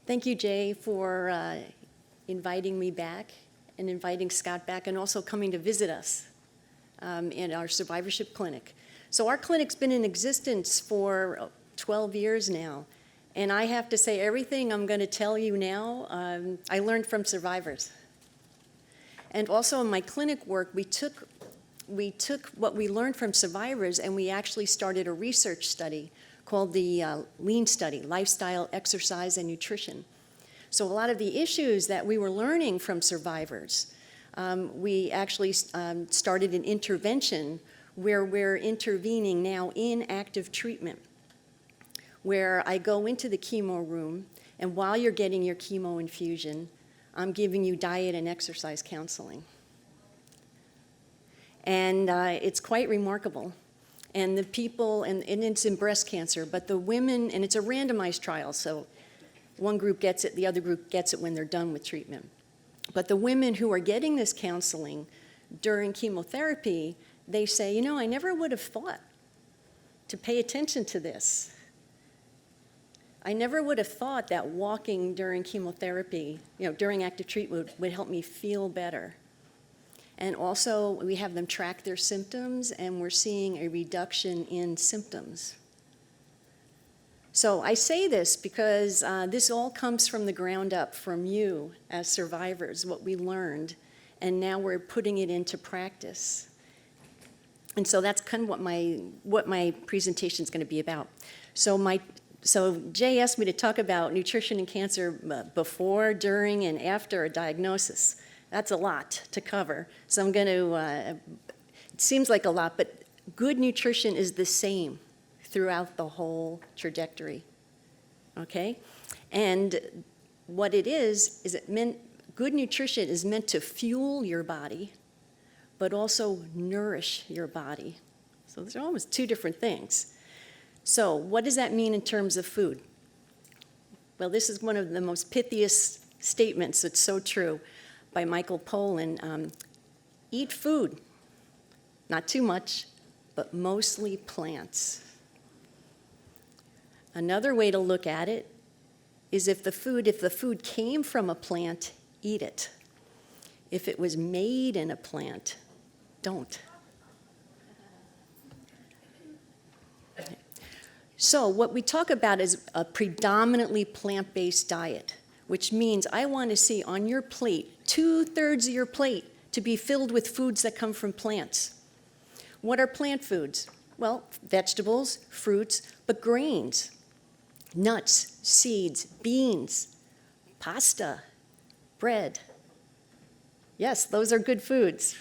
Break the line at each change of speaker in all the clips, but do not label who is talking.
Thank you, Jay, for inviting me back and inviting Scott back and also coming to visit us in our survivorship clinic. So our clinic's been in existence for 12 years now. And I have to say, everything I'm going to tell you now, I learned from survivors. And also in my clinic work, we took what we learned from survivors and we actually started a research study called the LEAN study, Lifestyle, Exercise, and Nutrition. So a lot of the issues that we were learning from survivors, we actually started an intervention where we're intervening now in active treatment, where I go into the chemo room, and while you're getting your chemo infusion, I'm giving you diet and exercise counseling. And it's quite remarkable. And the people, and it's in breast cancer, but the women, and it's a randomized trial, so one group gets it, the other group gets it when they're done with treatment. But the women who are getting this counseling during chemotherapy, they say, you know, I never would have thought to pay attention to this. I never would have thought that walking during chemotherapy, during active treatment would help me feel better. And also, we have them track their symptoms, and we're seeing a reduction in symptoms. So I say this because this all comes from the ground up, from you as survivors, what we learned, and now we're putting it into practice. And so that's kind of what my presentation is going to be about. So Jay asked me to talk about nutrition and cancer before, during, and after a diagnosis. That's a lot to cover. So I'm going to, it seems like a lot, but good nutrition is the same throughout the whole trajectory, okay? And what it is good nutrition is meant to fuel your body, but also nourish your body. So those are almost two different things. So what does that mean in terms of food? Well, this is one of the most pithiest statements, it's so true, by Michael Pollan. Eat food, not too much, but mostly plants. Another way to look at it is if the food came from a plant, eat it. If it was made in a plant, don't. So what we talk about is a predominantly plant-based diet, which means I want to see on your plate, 2/3 of your plate to be filled with foods that come from plants. What are plant foods? Well, vegetables, fruits, but grains, nuts, seeds, beans, pasta, bread. Yes, those are good foods,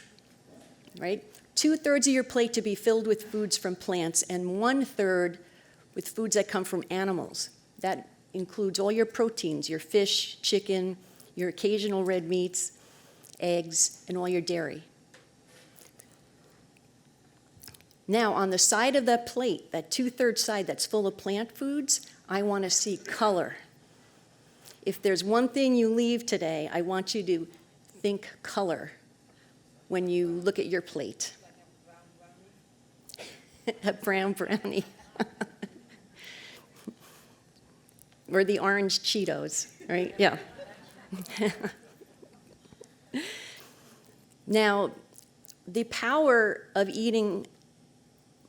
right? 2/3 of your plate to be filled with foods from plants, and 1/3 with foods that come from animals. That includes all your proteins, your fish, chicken, your occasional red meats, eggs, and all your dairy. Now, on the side of that plate, that 2/3 side that's full of plant foods, I want to see color. If there's one thing you leave today, I want you to think color when you look at your plate. A brown brownie. Or the orange Cheetos, right? Yeah. Now, the power of eating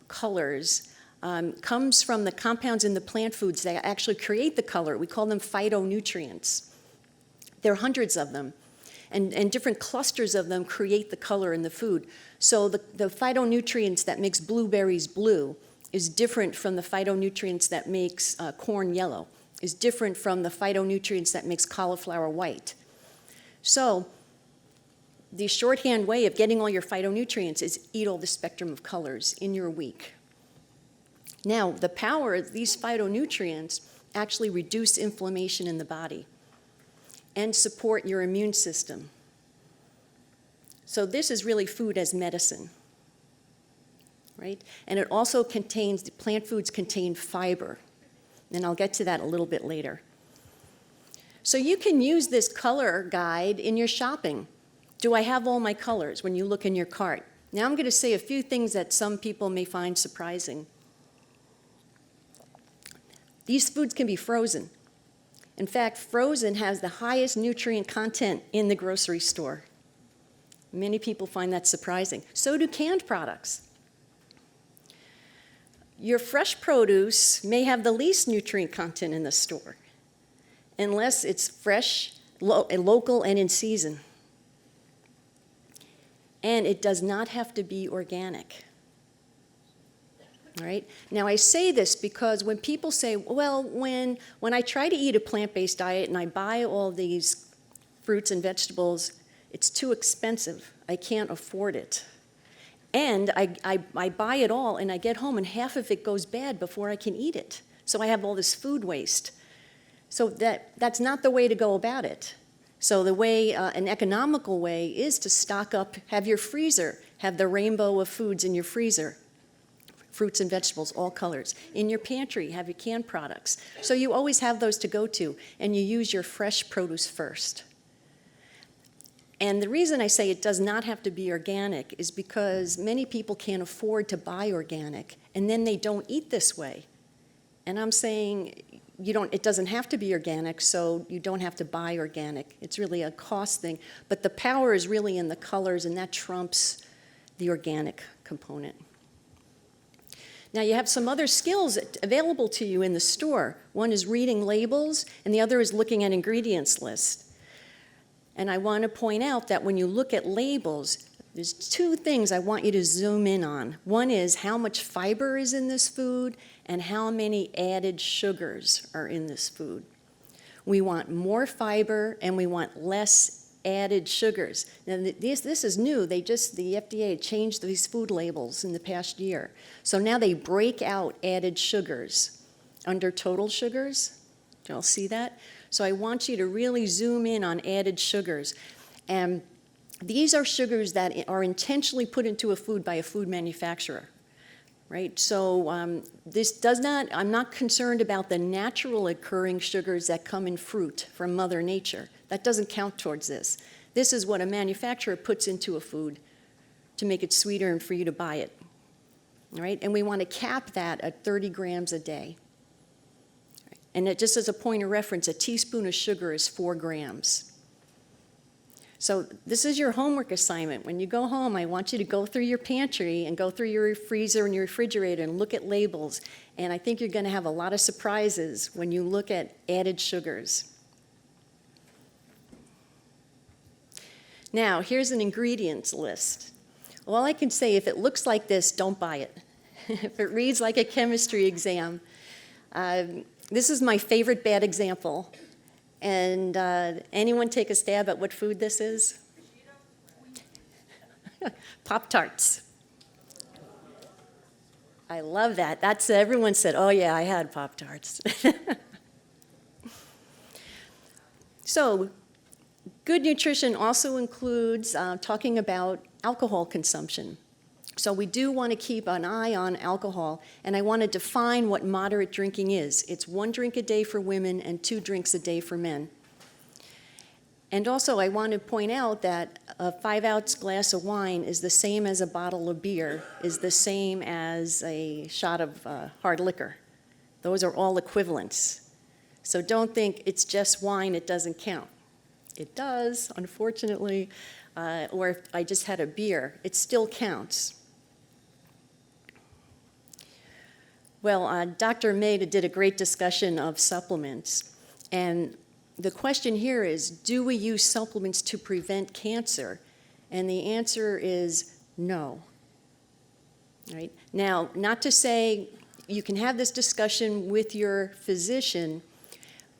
colors comes from the compounds in the plant foods that actually create the color. We call them phytonutrients. There are hundreds of them, and different clusters of them create the color in the food. So the phytonutrients that makes blueberries blue is different from the phytonutrients that makes corn yellow, is different from the phytonutrients that makes cauliflower white. So the shorthand way of getting all your phytonutrients is eat all the spectrum of colors in your week. Now, the power of these phytonutrients actually reduce inflammation in the body and support your immune system. So this is really food as medicine, right? And it also contains, plant foods contain fiber. And I'll get to that a little bit later. So you can use this color guide in your shopping. Do I have all my colors when you look in your cart? Now I'm going to say a few things that some people may find surprising. These foods can be frozen. In fact, frozen has the highest nutrient content in the grocery store. Many people find that surprising. So do canned products. Your fresh produce may have the least nutrient content in the store, unless it's fresh, local, and in season. And it does not have to be organic. All right? Now, I say this because when people say, well, when I try to eat a plant-based diet and I buy all these fruits and vegetables, it's too expensive. I can't afford it. And I buy it all, and I get home, and half of it goes bad before I can eat it. So I have all this food waste. So that's not the way to go about it. So the way, an economical way, is to stock up, have your freezer, have the rainbow of foods in your freezer, fruits and vegetables, all colors. In your pantry, have your canned products. So you always have those to go to, and you use your fresh produce first. And the reason I say it does not have to be organic is because many people can't afford to buy organic, and then they don't eat this way. And I'm saying it doesn't have to be organic, so you don't have to buy organic. It's really a cost thing. But the power is really in the colors, and that trumps the organic component. Now, you have some other skills available to you in the store. One is reading labels, and the other is looking at ingredients lists. And I want to point out that when you look at labels, there's two things I want you to zoom in on. One is how much fiber is in this food and how many added sugars are in this food. We want more fiber and we want less added sugars. Now, this is new. The FDA changed these food labels in the past year. So now they break out added sugars under total sugars. Do you all see that? So I want you to really zoom in on added sugars. And these are sugars that are intentionally put into a food by a food manufacturer, right? So I'm not concerned about the natural occurring sugars that come in fruit from Mother Nature. That doesn't count towards this. This is what a manufacturer puts into a food to make it sweeter and for you to buy it, all right? And we want to cap that at 30 grams a day. And just as a point of reference, a teaspoon of sugar is 4 grams. So this is your homework assignment. When you go home, I want you to go through your pantry and go through your freezer and your refrigerator and look at labels. And I think you're going to have a lot of surprises when you look at added sugars. Now, here's an ingredients list. All I can say, if it looks like this, don't buy it. If it reads like a chemistry exam, this is my favorite bad example. And anyone take a stab at what food this is? Pop-Tarts. I love that. Everyone said, oh yeah, I had Pop-Tarts. So, good nutrition also includes talking about alcohol consumption. So we do want to keep an eye on alcohol, and I want to define what moderate drinking is. It's 1 drink a day for women and 2 drinks a day for men. And also I want to point out that a 5-ounce glass of wine is the same as a bottle of beer, is the same as a shot of hard liquor. Those are all equivalents. So don't think it's just wine, it doesn't count. It does, unfortunately, or if I just had a beer, it still counts. Well, Dr. Maida did a great discussion of supplements, and the question here is, do we use supplements to prevent cancer? And the answer is no. Right? Now, not to say you can have this discussion with your physician,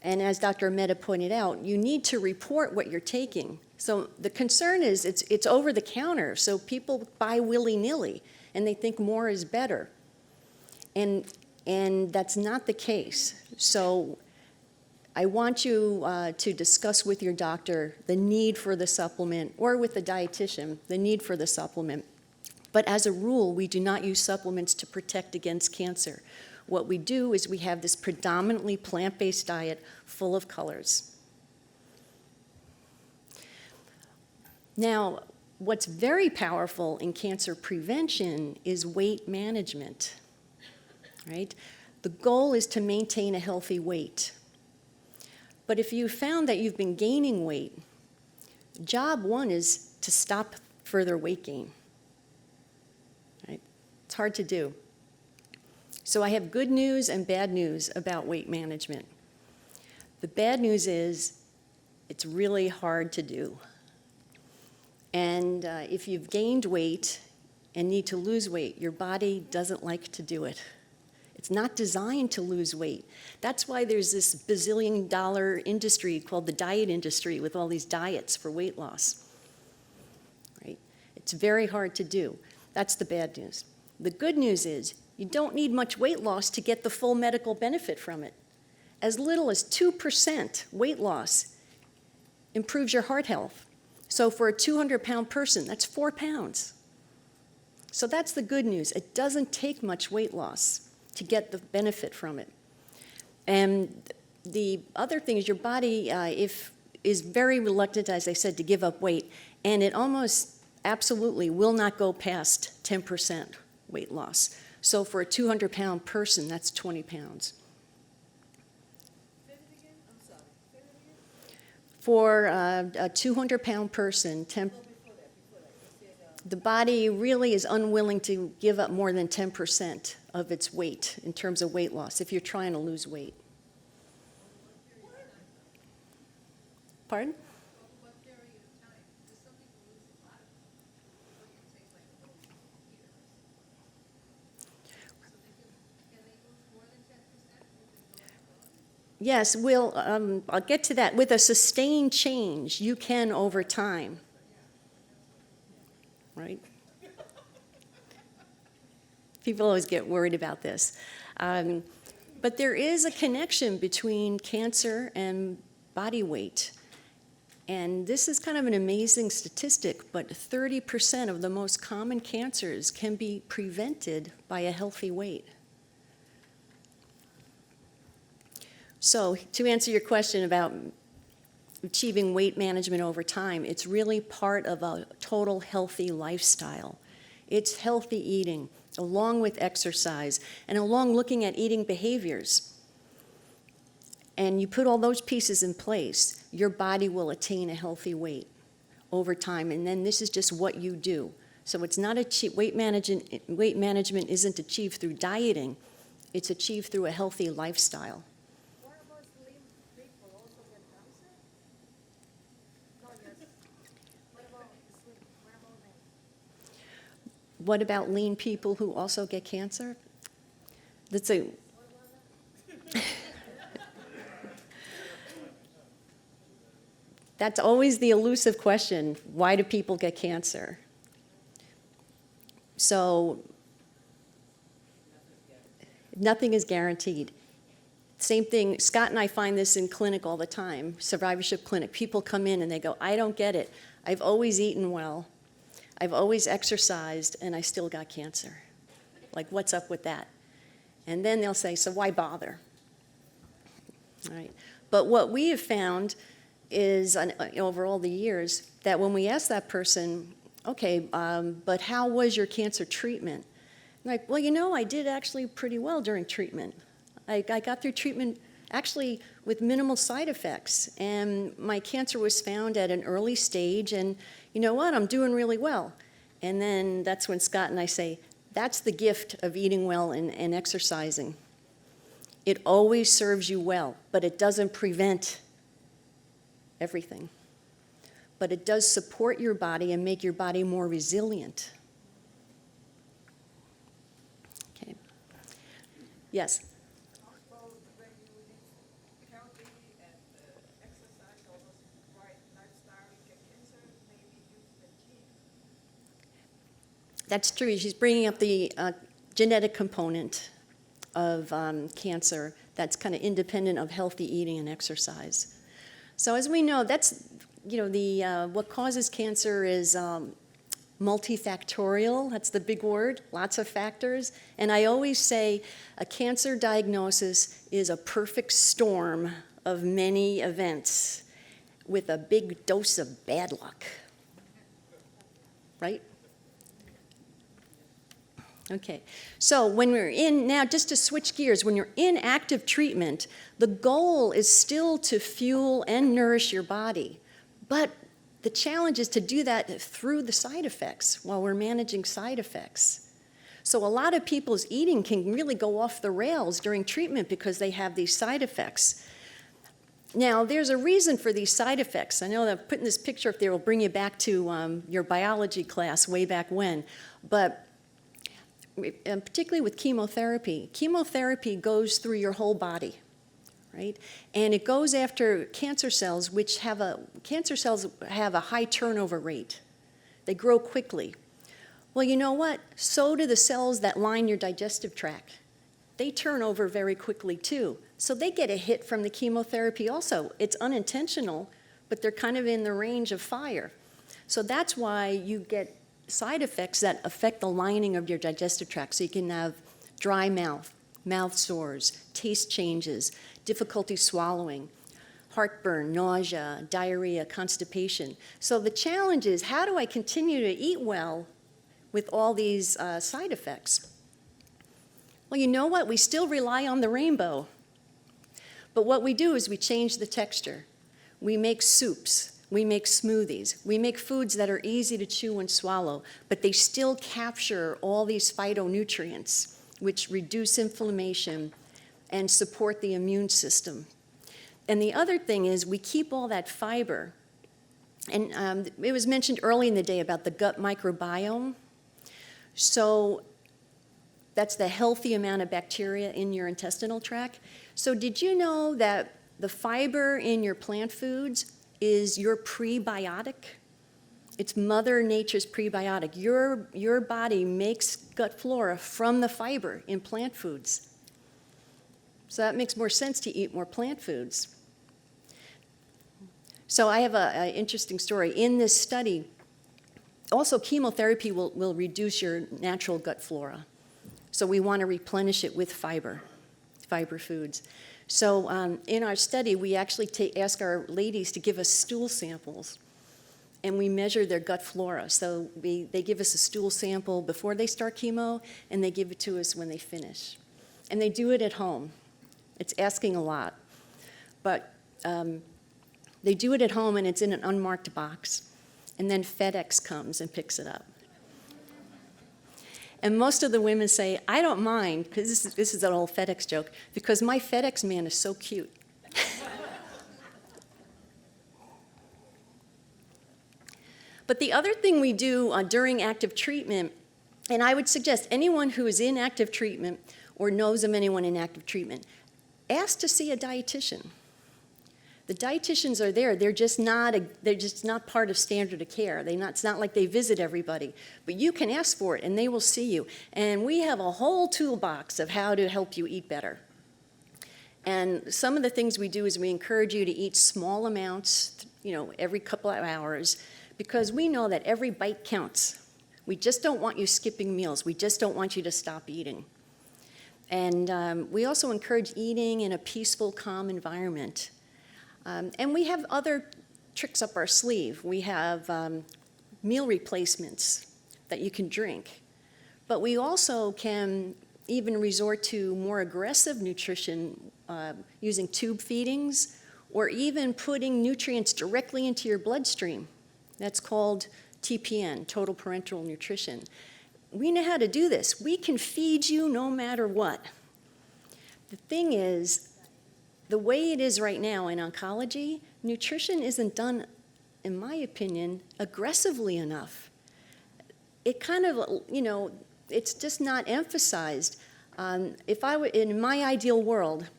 and as Dr. Maida pointed out, you need to report what you're taking. So the concern is it's over the counter, so people buy willy-nilly, and they think more is better. And that's not the case. So I want you to discuss with your doctor the need for the supplement, or with the dietitian, the need for the supplement. But as a rule, we do not use supplements to protect against cancer. What we do is we have this predominantly plant-based diet full of colors. Now, what's very powerful in cancer prevention is weight management. Right? The goal is to maintain a healthy weight. But if you found that you've been gaining weight, job one is to stop further weight gain. Right? It's hard to do. So I have good news and bad news about weight management. The bad news is it's really hard to do. And if you've gained weight and need to lose weight, your body doesn't like to do it. It's not designed to lose weight. That's why there's this bazillion-dollar industry called the diet industry with all these diets for weight loss. Right? It's very hard to do. That's the bad news. The good news is you don't need much weight loss to get the full medical benefit from it. As little as 2% weight loss improves your heart health. So for a 200-pound person, that's 4 pounds. So that's the good news. It doesn't take much weight loss to get the benefit from it. And the other thing is your body is very reluctant, as I said, to give up weight, and it almost absolutely will not go past 10% weight loss. So for a 200-pound person, that's 20 pounds. For a 200-pound person, the body really is unwilling to give up more than 10% of its weight in terms of weight loss if you're trying to lose weight. Pardon? Yes, I'll get to that. With a sustained change, you can over time. Right? People always get worried about this. But there is a connection between cancer and body weight. And this is kind of an amazing statistic, but 30% of the most common cancers can be prevented by a healthy weight. So to answer your question about achieving weight management over time, it's really part of a total healthy lifestyle. It's healthy eating, along with exercise, and along looking at eating behaviors. And you put all those pieces in place, your body will attain a healthy weight over time, and then this is just what you do. So it's not weight management isn't achieved through dieting, it's achieved through a healthy lifestyle. What about lean people who also get cancer? That's a That's always the elusive question. Why do people get cancer? So nothing is guaranteed. Same thing, Scott and I find this in clinic all the time, survivorship clinic. People come in and they go, I don't get it. I've always eaten well. I've always exercised, and I still got cancer. Like, what's up with that? And then they'll say, so why bother? All right. But what we have found is, over all the years, that when we ask that person, okay, but how was your cancer treatment? I'm like, well, you know, I did actually pretty well during treatment. I got through treatment actually with minimal side effects, and my cancer was found at an early stage, and you know what, I'm doing really well. And then that's when Scott and I say, that's the gift of eating well and exercising. It always serves you well, but it doesn't prevent everything. But it does support your body and make your body more resilient. Okay. Yes? That's true. She's bringing up the genetic component of cancer that's kind of independent of healthy eating and exercise. So as we know, that's, you know, what causes cancer is multifactorial. That's the big word, lots of factors. And I always say a cancer diagnosis is a perfect storm of many events with a big dose of bad luck, right? Okay, so when we're in, now just to switch gears, when you're in active treatment, the goal is still to fuel and nourish your body. But the challenge is to do that through the side effects while we're managing side effects. So a lot of people's eating can really go off the rails during treatment because they have these side effects. Now, there's a reason for these side effects. I know that I'm putting this picture up there will bring you back to your biology class way back when, but particularly with chemotherapy, chemotherapy goes through your whole body, right? And it goes after cancer cells, which have a high turnover rate. They grow quickly. Well, you know what? So do the cells that line your digestive tract. They turn over very quickly too. So they get a hit from the chemotherapy also. It's unintentional, but they're kind of in the range of fire. So that's why you get side effects that affect the lining of your digestive tract. So you can have dry mouth, mouth sores, taste changes, difficulty swallowing, heartburn, nausea, diarrhea, constipation. So the challenge is, how do I continue to eat well with all these side effects? Well, you know what? We still rely on the rainbow. But what we do is we change the texture. We make soups. We make smoothies. We make foods that are easy to chew and swallow, but they still capture all these phytonutrients, which reduce inflammation and support the immune system. And the other thing is we keep all that fiber. And it was mentioned early in the day about the gut microbiome. So that's the healthy amount of bacteria in your intestinal tract. So did you know that the fiber in your plant foods is your prebiotic? It's Mother Nature's prebiotic. Your body makes gut flora from the fiber in plant foods. So that makes more sense to eat more plant foods. So I have an interesting story. In this study, also chemotherapy will reduce your natural gut flora. So we want to replenish it with fiber foods. So in our study, we actually ask our ladies to give us stool samples, and we measure their gut flora. So they give us a stool sample before they start chemo, and they give it to us when they finish. And they do it at home. It's asking a lot. But they do it at home, and it's in an unmarked box. And then FedEx comes and picks it up. And most of the women say, I don't mind, because this is an old FedEx joke, because my FedEx man is so cute. But the other thing we do during active treatment, and I would suggest anyone who is in active treatment or knows of anyone in active treatment, ask to see a dietitian. The dietitians are there. They're just not part of standard of care. It's not like they visit everybody. But you can ask for it, and they will see you. And we have a whole toolbox of how to help you eat better. And some of the things we do is we encourage you to eat small amounts, every couple of hours, because we know that every bite counts. We just don't want you skipping meals. We just don't want you to stop eating. And we also encourage eating in a peaceful, calm environment. And we have other tricks up our sleeve. We have meal replacements that you can drink. But we also can even resort to more aggressive nutrition using tube feedings or even putting nutrients directly into your bloodstream. That's called TPN, total parenteral nutrition. We know how to do this. We can feed you no matter what. The thing is, the way it is right now in oncology, nutrition isn't done, in my opinion, aggressively enough. It kind of, it's just not emphasized. If I were in my ideal world,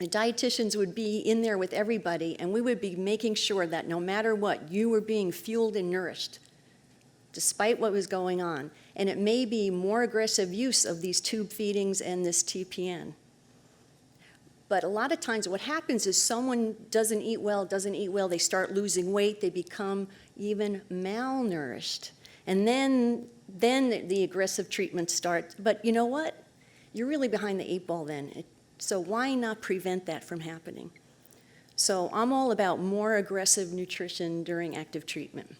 the dietitians would be in there with everybody, and we would be making sure that no matter what, you were being fueled and nourished, despite what was going on. And it may be more aggressive use of these tube feedings and this TPN. But a lot of times what happens is someone doesn't eat well, they start losing weight, they become even malnourished. And then the aggressive treatment starts. But you know what? You're really behind the 8 ball then. So why not prevent that from happening? So I'm all about more aggressive nutrition during active treatment.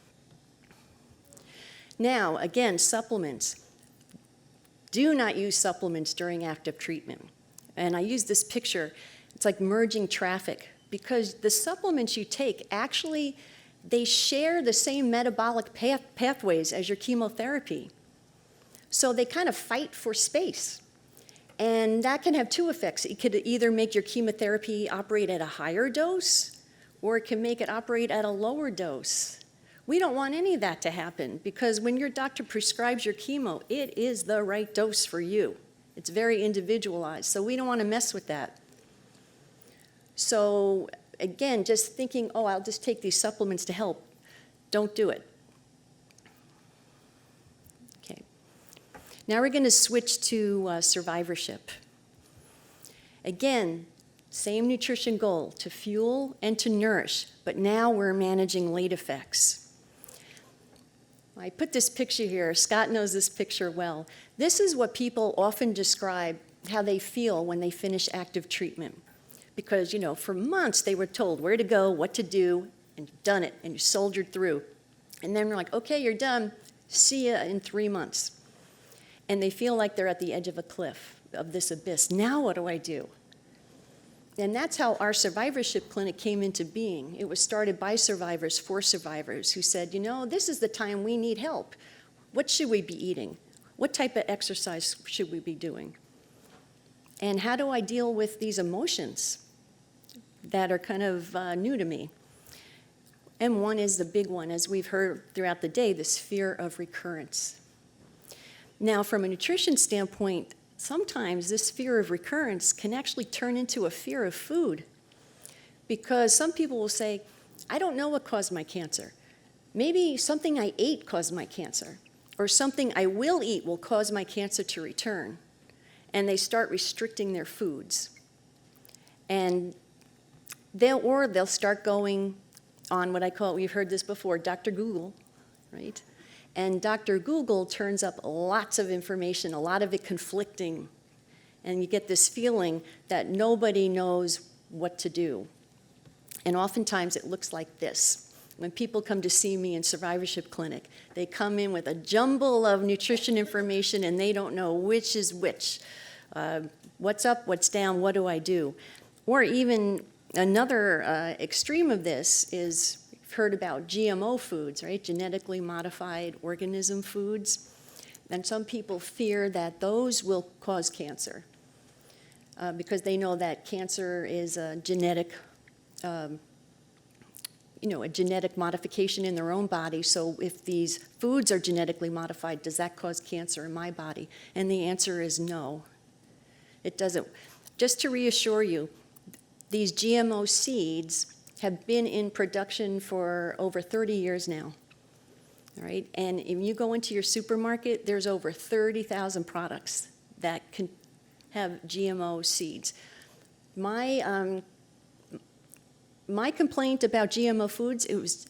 Now, again, supplements. Do not use supplements during active treatment. And I use this picture. It's like merging traffic, because the supplements you take actually, they share the same metabolic pathways as your chemotherapy. So they kind of fight for space. And that can have two effects. It could either make your chemotherapy operate at a higher dose, or it can make it operate at a lower dose. We don't want any of that to happen, because when your doctor prescribes your chemo, it is the right dose for you. It's very individualized, so we don't want to mess with that. So again, just thinking, oh, I'll just take these supplements to help, don't do it. Okay. Now we're going to switch to survivorship. Again, same nutrition goal, to fuel and to nourish, but now we're managing late effects. I put this picture here. Scott knows this picture well. This is what people often describe how they feel when they finish active treatment. Because, you know, for months they were told where to go, what to do, and you've done it, and you soldiered through. And then we're like, okay, you're done. See ya in 3 months. And they feel like they're at the edge of a cliff, of this abyss. Now what do I do? And that's how our survivorship clinic came into being. It was started by survivors for survivors who said, you know, this is the time we need help. What should we be eating? What type of exercise should we be doing? And how do I deal with these emotions that are kind of new to me? And one is the big one, as we've heard throughout the day, this fear of recurrence. Now, from a nutrition standpoint, sometimes this fear of recurrence can actually turn into a fear of food, because some people will say, I don't know what caused my cancer. Maybe something I ate caused my cancer, or something I will eat will cause my cancer to return. And they start restricting their foods. And they'll start going on what I call, we've heard this before, Dr. Google, right? And Dr. Google turns up lots of information, a lot of it conflicting. And you get this feeling that nobody knows what to do. And oftentimes it looks like this. When people come to see me in survivorship clinic, they come in with a jumble of nutrition information and they don't know which is which. What's up, what's down, what do I do? Or even another extreme of this is, you've heard about GMO foods, right? Genetically modified organism foods. And some people fear that those will cause cancer because they know that cancer is a genetic, a genetic modification in their own body. So if these foods are genetically modified, does that cause cancer in my body? And the answer is no. It doesn't. Just to reassure you, these GMO seeds have been in production for over 30 years now. All right? And if you go into your supermarket, there's over 30,000 products that can have GMO seeds. My complaint about GMO foods, it was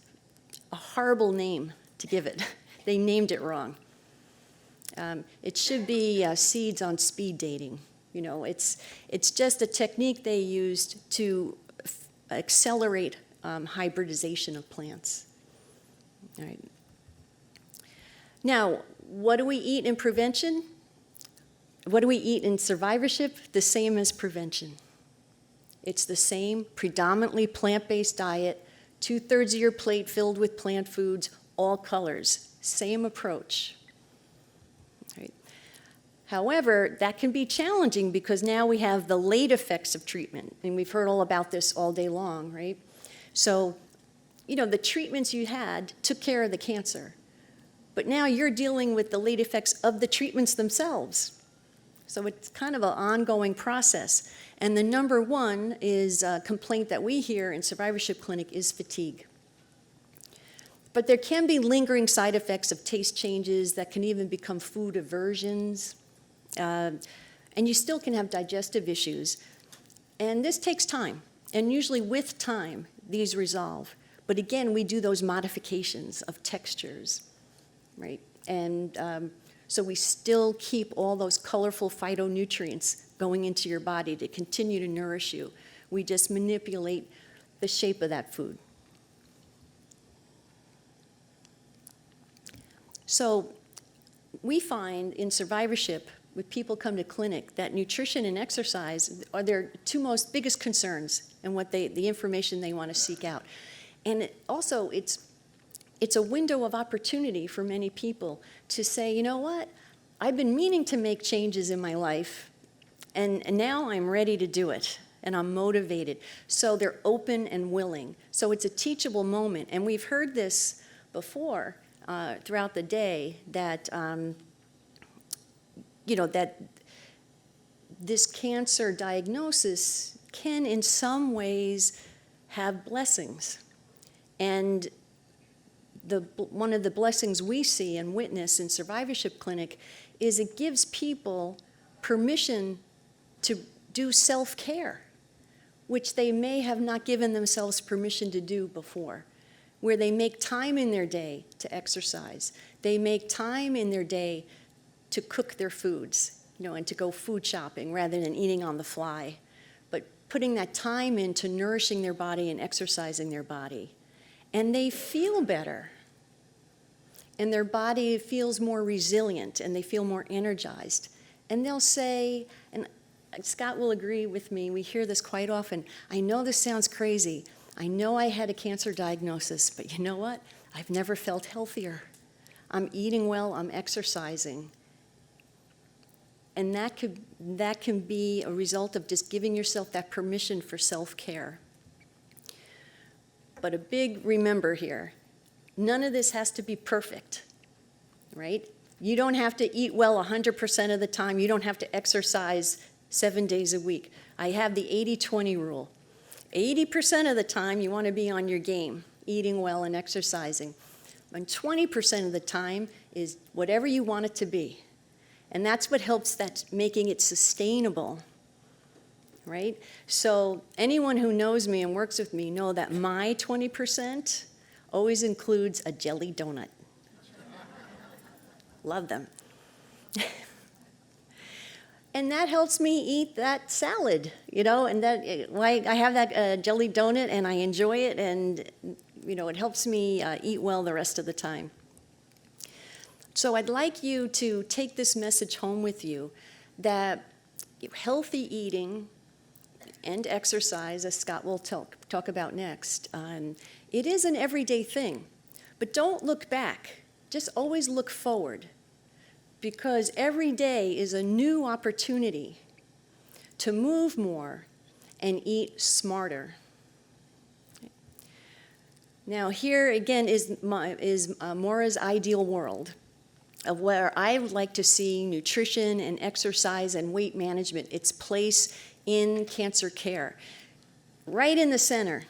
a horrible name to give it. They named it wrong. It should be seeds on speed dating. You know, it's just a technique they used to accelerate hybridization of plants. All right. Now, what do we eat in prevention? What do we eat in survivorship? The same as prevention. It's the same predominantly plant-based diet, 2/3 of your plate filled with plant foods, all colors, same approach. Right. However, that can be challenging because now we have the late effects of treatment, and we've heard all about this all day long, right? So, the treatments you had took care of the cancer, but now you're dealing with the late effects of the treatments themselves. So it's kind of an ongoing process. And the number one complaint that we hear in survivorship clinic is fatigue. But there can be lingering side effects of taste changes that can even become food aversions. And you still can have digestive issues. And this takes time. And usually with time, these resolve. But again, we do those modifications of textures, right? And so we still keep all those colorful phytonutrients going into your body to continue to nourish you. We just manipulate the shape of that food. So we find in survivorship, with people come to clinic that nutrition and exercise are their two most biggest concerns and what the information they want to seek out. And also, it's a window of opportunity for many people to say, you know what, I've been meaning to make changes in my life, and now I'm ready to do it, and I'm motivated. So they're open and willing. So it's a teachable moment, and we've heard this before throughout the day, that that this cancer diagnosis can in some ways have blessings. And one of the blessings we see and witness in Survivorship Clinic is it gives people permission to do self-care, which they may have not given themselves permission to do before, where they make time in their day to exercise. They make time in their day to cook their foods, and to go food shopping rather than eating on the fly, but putting that time into nourishing their body and exercising their body. And they feel better. And their body feels more resilient, and they feel more energized. And they'll say, and Scott will agree with me, we hear this quite often, I know this sounds crazy. I know I had a cancer diagnosis, but you know what? I've never felt healthier. I'm eating well, I'm exercising. And that can be a result of just giving yourself that permission for self-care. But a big remember here, none of this has to be perfect, right? You don't have to eat well 100% of the time. You don't have to exercise 7 days a week. I have the 80-20 rule. 80% of the time you want to be on your game, eating well and exercising. And 20% of the time is whatever you want it to be. And that's what helps making it sustainable, right? So anyone who knows me and works with me know that my 20% always includes a jelly donut. Love them. And that helps me eat that salad, and I have that jelly donut and I enjoy it, and it helps me eat well the rest of the time. So I'd like you to take this message home with you, that healthy eating and exercise, as Scott will talk about next, it is an everyday thing. But don't look back. Just always look forward, because every day is a new opportunity to move more and eat smarter. Now here again is Maura's ideal world of where I would like to see nutrition and exercise and weight management, its place in cancer care. Right in the center,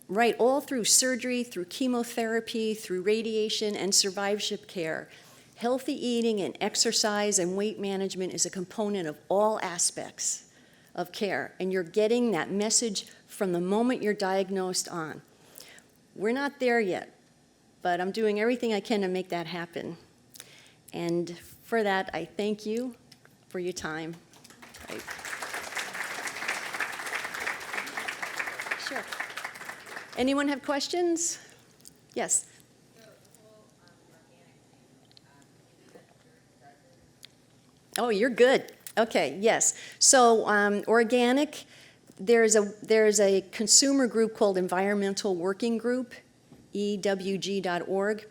right all through surgery, through chemotherapy, through radiation and survivorship care. Healthy eating and exercise and weight management is a component of all aspects of care, and you're getting that message from the moment you're diagnosed on. We're not there yet, but I'm doing everything I can to make that happen. And for that, I thank you for your time. Right. Sure. Anyone have questions? Yes. Oh, you're good. Okay, yes. So organic, there's a consumer group called Environmental Working Group, EWG.org,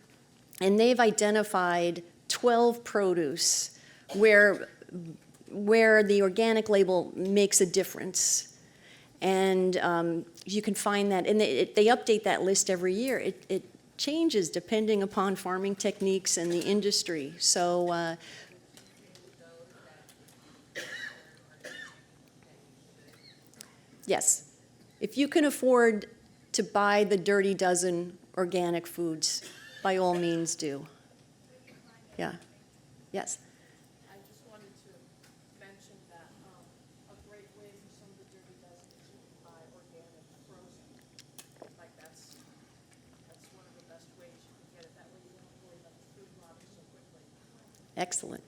and they've identified 12 produce where the organic label makes a difference. And you can find that, and they update that list every year. It changes depending upon farming techniques and the industry. So yes, if you can afford to buy the dirty dozen organic foods, by all means do. Yeah. Yes.
I just wanted to mention that a great way for some of the dirty dozen is you can buy organic frozen. Like that's one of the best ways you can get it. That way you don't worry about the food rotting so quickly.
Excellent.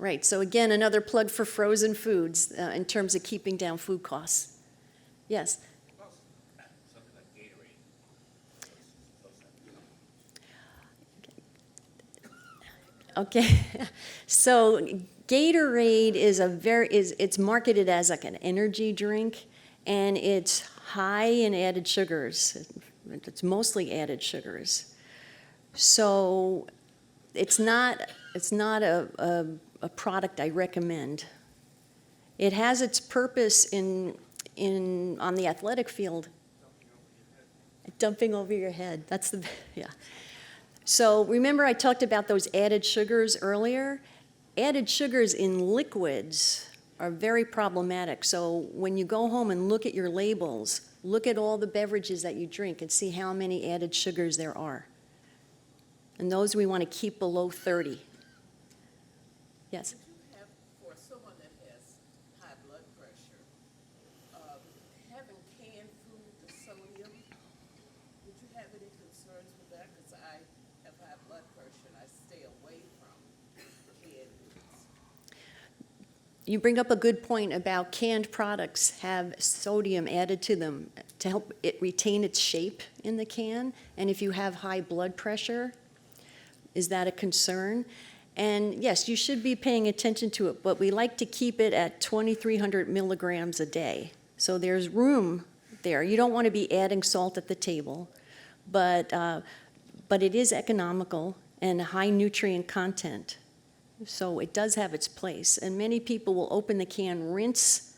Right. So again, another plug for frozen foods in terms of keeping down food costs. Yes.
Something like Gatorade.
Okay. So Gatorade is it's marketed as like an energy drink, and it's high in added sugars. It's mostly added sugars. So it's not a product I recommend. It has its purpose on the athletic field. Dumping over your head. That's the, yeah. So remember I talked about those added sugars earlier? Added sugars in liquids are very problematic. So when you go home and look at your labels, look at all the beverages that you drink and see how many added sugars there are. And those we want to keep below 30. Yes?
Would you have, for someone that has high blood pressure, having canned food, the sodium, would you have any concerns with that? Because I have high blood pressure and I stay away from canned foods.
You bring up a good point about canned products have sodium added to them to help it retain its shape in the can. And if you have high blood pressure, is that a concern? And yes, you should be paying attention to it, but we like to keep it at 2,300 milligrams a day. So there's room there. You don't want to be adding salt at the table, but it is economical and high nutrient content. So it does have its place. And many people will open the can, rinse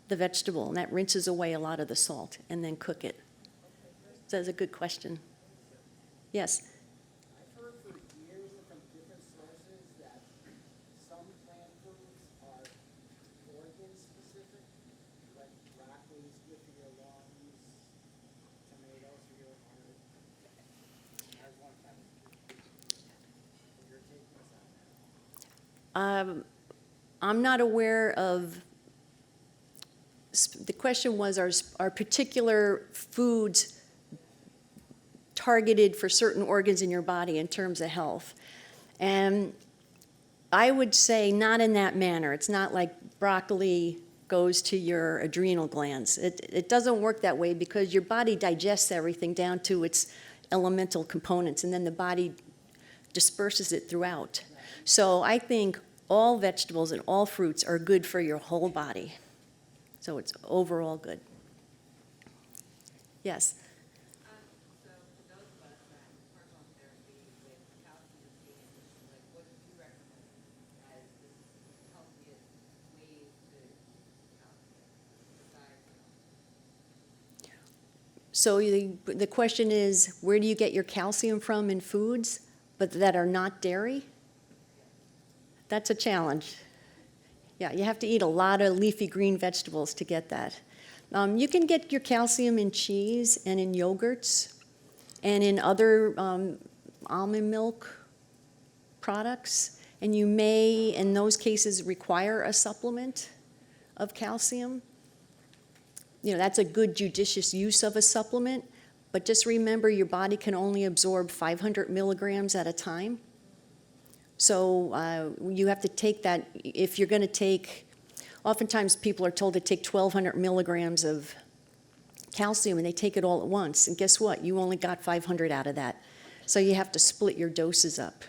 the vegetable, and that rinses away a lot of the salt, and then cook it. So that's a good question. Yes?
I've heard for years from different sources that some plant foods are organ specific, like broccoli is good for your lungs, tomatoes for your heart. I was wondering if that was your take on that.
I'm not aware of, the question was, are particular foods targeted for certain organs in your body in terms of health? And I would say not in that manner. It's not like broccoli goes to your adrenal glands. It doesn't work that way because your body digests everything down to its elemental components, and then the body disperses it throughout. So I think all vegetables and all fruits are good for your whole body. So it's overall good. Yes?
So for those of us that have hormone therapy with calcium deficiency, like what do you recommend as the healthiest ways to calcium besides?
So the question is, where do you get your calcium from in foods, but that are not dairy? That's a challenge. Yeah, you have to eat a lot of leafy green vegetables to get that. You can get your calcium in cheese and in yogurts and in other almond milk products, and you may, in those cases, require a supplement of calcium. You know, that's a good judicious use of a supplement, but just remember your body can only absorb 500 milligrams at a time. So you have to take that, if you're going to take, oftentimes people are told to take 1,200 milligrams of calcium and they take it all at once. And guess what? You only got 500 out of that. So you have to split your doses up.